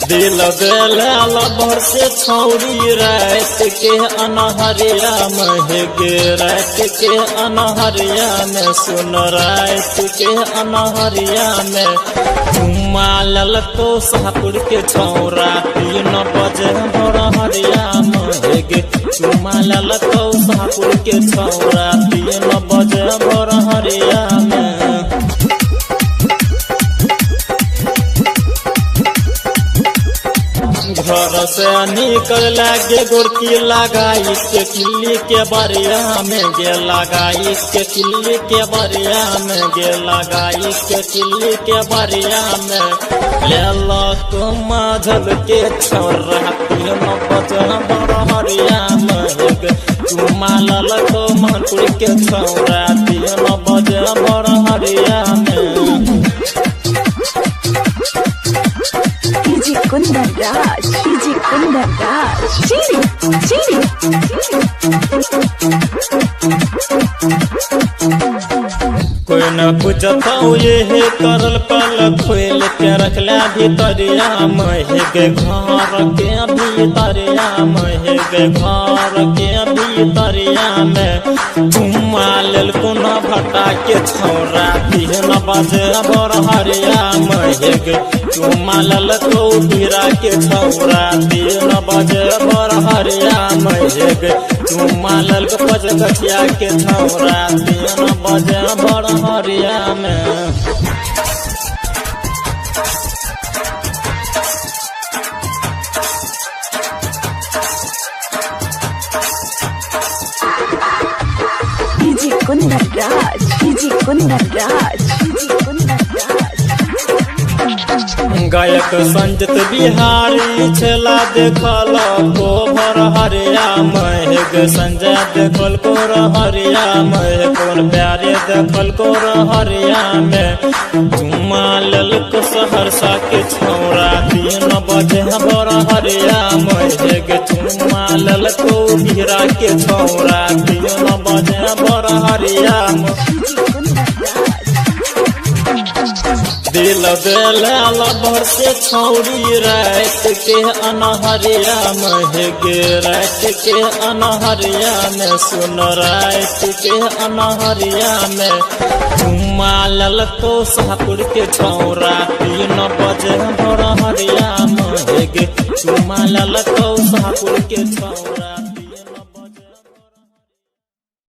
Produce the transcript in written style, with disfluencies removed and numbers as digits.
दिल दिल भर से छौरी रात के अनहरिया महगे रात के अनहरिया में सुन रात के अनहरिया में चुम्मा लल तो शाहपुर के छौरा 3 बजे भोर हरिया महगे चुम्मा लल तो शाहपुर के छौरा 3 बजे भोर हरिया में घर से निकल लागे गोरकी लगाई के किल्ली के बरिया में गे लगाई के किल्ली के बरिया में गे लगाई के किल्ली के बरिया में ले लो तुम झल के छोरा 3 बजे भोर हरिया में चुम्मा लल तो महपुर के छौरा 3 बजे भोर हरिया में कोई न पूछता ये करल पल खोल के रखला भीतरिया महगे घर के भीतरिया महगे घर के भीतरिया में चुम्मा लेल कोना भटा के छौरा 3 बजे भोर हरिया महगे चुम्मा लल तो बीरा के छौरा 3 बजे भोर हरिया महगे चुम्मा लल के पचगठिया के छौरा 3 बजे भोर हरिया में गायक संजीत बिहारी छला देखल को भर हरिया महग संजय देखल को हरिया मह कौन प्यारे देखल को हरिया में चुम्मा लल को सहरसा के छौरा 3 बजे भोर हरिया महग चुम्मा लल को बीरा के छौरा 3 बजे भोर हरिया दिल दिल भर से छौरी रात के अनहरिया महगे रात के अनहरिया में सुन रात के अनहरिया में चुम्मा लल तो शाहपुर के छौरा 3 बजे भोर हरिया महगे चुम्मा लल तो शाहपुर के छौरा